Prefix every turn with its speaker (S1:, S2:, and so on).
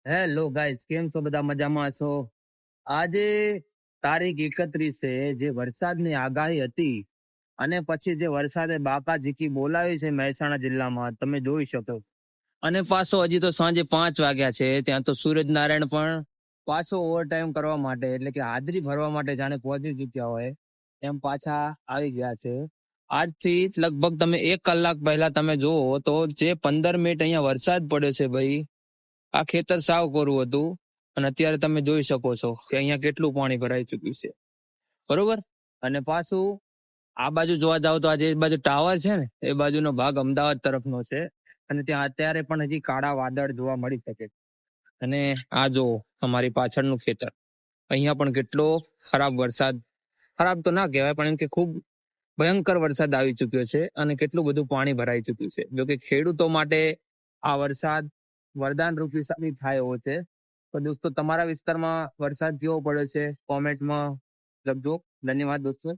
S1: Hello guys, કેમ છો? બધા મજામાં છો? આજે તારીખ 31 છે, જે વરસાદની આગાહી હતી અને પછી જે વરસાદે બાકા ઝીકી બોલાવી છે મહેસાણા જિલ્લામાં, તમે જોઈ શકો. અને પાછો હજી તો સાંજે 5 વાગ્યા છે, ત્યાં તો સૂરજનારાયણ પણ પાછો ઓવરટાઈમ કરવા માટે, એટલે કે હાજરી ભરવા માટે જાણે પહોંચી ચૂક્યા હોય એમ પાછા આવી ગયા છે. આજથી જ લગભગ તમે 1 કલાક પહેલા તમે જુઓ તો જે 15 મિનિટ અહીંયા વરસાદ પડ્યો છે ભાઈ, આ ખેતર સાવ કોરું હતું અને અત્યારે તમે જોઈ શકો છો કે અહીંયા કેટલું પાણી ભરાઈ ચુક્યું છે, બરોબર. અને પાછું આ બાજુ જોવા જાવ તો આજે એ બાજુ ટાવર છે ને, એ બાજુનો ભાગ અમદાવાદ તરફનો છે અને ત્યાં અત્યારે પણ હજી કાળા વાદળ જોવા મળી શકે. અને આ જો અમારી પાછળનું ખેતર, અહીંયા પણ કેટલો ખરાબ વરસાદ, ખરાબ તો ના કહેવાય પણ એમ કે ખૂબ ભયંકર વરસાદ આવી ચુક્યો છે અને કેટલું બધું પાણી ભરાઈ ચુક્યું છે. જો કે ખેડૂતો માટે આ વરસાદ વરદાન રૂપી સાબિત થાય એવો છે. તો દોસ્તો, તમારા વિસ્તારમાં વરસાદ કેવો પડ્યો છે કોમેન્ટમાં લખજો. ધન્યવાદ દોસ્તો.